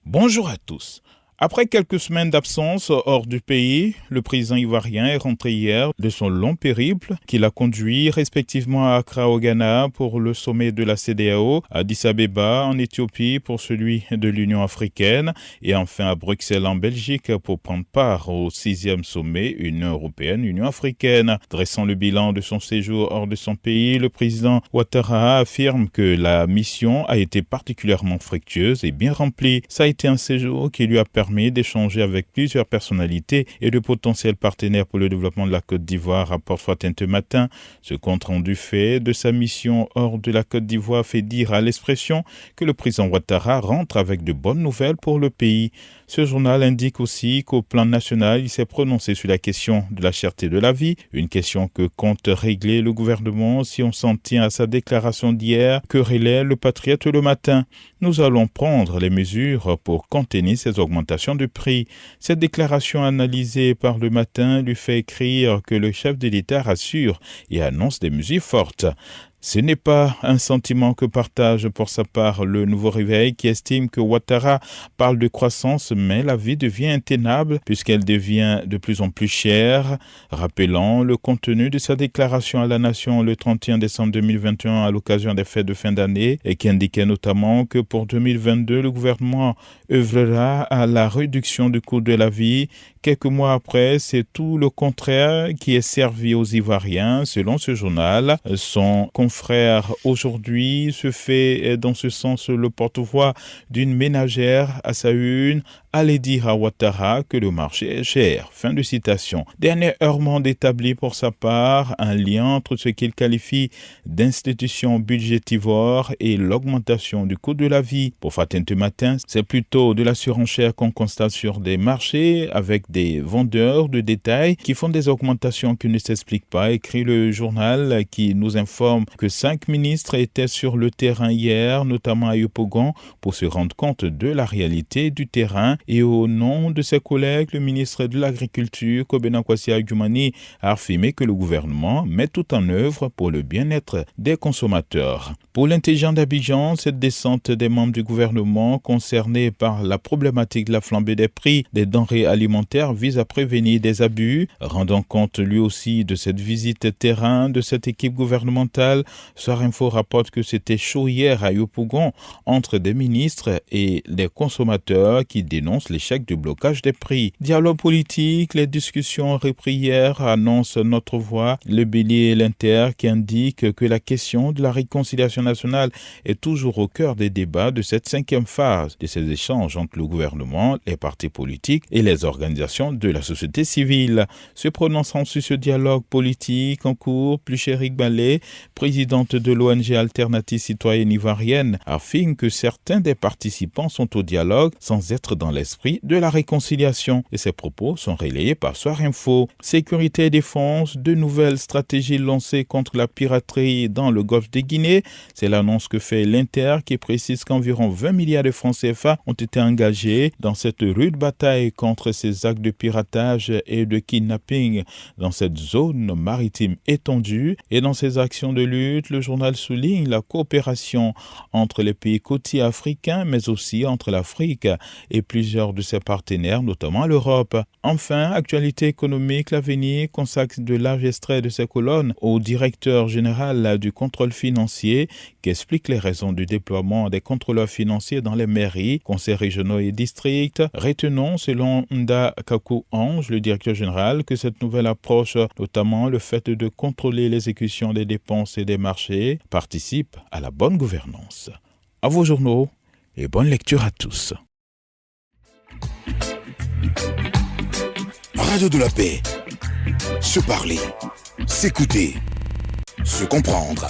Bonjour à tous. Après quelques semaines d'absence hors du pays, le président ivoirien est rentré hier de son long périple qui l'a conduit respectivement à Accra au Ghana pour le sommet de la CEDEAO, à Addis Abeba en Éthiopie pour celui de l'Union africaine et enfin à Bruxelles en Belgique pour prendre part au 6e sommet Union européenne-Union africaine. Dressant le bilan de son séjour hors de son pays, le président Ouattara affirme que la mission a été particulièrement fructueuse et bien remplie. Ça a été un séjour qui lui a permis d'échanger avec plusieurs personnalités et de potentiels partenaires pour le développement de la Côte d'Ivoire, rapporte Fatin Matin. Ce compte-rendu fait de sa mission hors de la Côte d'Ivoire fait dire à l'Expression que le président Ouattara rentre avec de bonnes nouvelles pour le pays. Ce journal indique aussi qu'au plan national, il s'est prononcé sur la question de la cherté de la vie, une question que compte régler le gouvernement si on s'en tient à sa déclaration d'hier que relaie le Patriote le matin. Nous allons prendre les mesures pour contenir ces augmentations de prix. Cette déclaration analysée par le matin lui fait écrire que le chef de l'État rassure et annonce des mesures fortes. Ce n'est pas un sentiment que partage pour sa part le Nouveau Réveil qui estime que Ouattara parle de croissance mais la vie devient intenable puisqu'elle devient de plus en plus chère, rappelant le contenu de sa déclaration à la nation le 31 décembre 2021 à l'occasion des fêtes de fin d'année et qui indiquait notamment que pour 2022 le gouvernement œuvrera à la réduction du coût de la vie. Quelques mois après, c'est tout le contraire qui est servi aux Ivoiriens selon ce journal. Son confrère aujourd'hui se fait dans ce sens le porte-voix d'une ménagère à sa une. Allez dire à Ouattara que le marché est cher. Fin de citation. Dernier heurement établi pour sa part un lien entre ce qu'il qualifie d'institution budgétivore et l'augmentation du coût de la vie. Pour Fatin Matin, c'est plutôt de la surenchère qu'on constate sur des marchés avec des vendeurs de détail qui font des augmentations qui ne s'expliquent pas, écrit le journal qui nous informe que 5 ministres étaient sur le terrain hier, notamment à Yopougon, pour se rendre compte de la réalité du terrain. Et au nom de ses collègues, le ministre de l'Agriculture, Kobena Kwasi Adjumani, a affirmé que le gouvernement met tout en œuvre pour le bien-être des consommateurs. Pour l'intelligent d'Abidjan, cette descente des membres du gouvernement concernés par la problématique de la flambée des prix des denrées alimentaires vise à prévenir des abus. Rendant compte lui aussi de cette visite terrain de cette équipe gouvernementale, Soir Info rapporte que c'était chaud hier à Yopougon entre des ministres et des consommateurs qui dénoncent l'échec du blocage des prix. Dialogue politique, les discussions repris hier annoncent Notre Voix, le Bélier et l'Inter qui indiquent que la question de la réconciliation nationale est toujours au cœur des débats de cette 5e phase de ces échanges entre le gouvernement, les partis politiques et les organisations de la société civile. Se prononçant sur ce dialogue politique en cours, Pluchéric Ballet, présidente de l'ONG Alternative Citoyenne Ivoirienne, affirme que certains des participants sont au dialogue sans être dans l'esprit de la réconciliation. Et ces propos sont relayés par Soir Info. Sécurité et défense, de nouvelles stratégies lancées contre la piraterie dans le golfe de Guinée. C'est l'annonce que fait l'Inter qui précise qu'environ 20 milliards de francs CFA ont été engagés dans cette rude bataille contre ces actes de piratage et de kidnapping dans cette zone maritime étendue. Et dans ces actions de lutte, le journal souligne la coopération entre les pays côtiers africains, mais aussi entre l'Afrique et plusieurs de ses partenaires, notamment l'Europe. Enfin, actualité économique, l'avenir consacre de larges extraits de ces colonnes au directeur général du contrôle financier qui explique les raisons du déploiement des contrôleurs financiers dans les mairies, conseils régionaux et districts. Retenons, selon Nda Kakou Ange, le directeur général, que cette nouvelle approche, notamment le fait de contrôler l'exécution des dépenses et des marchés, participe à la bonne gouvernance. À vos journaux et bonne lecture à tous. Radio de la paix. Se parler, s'écouter, se comprendre.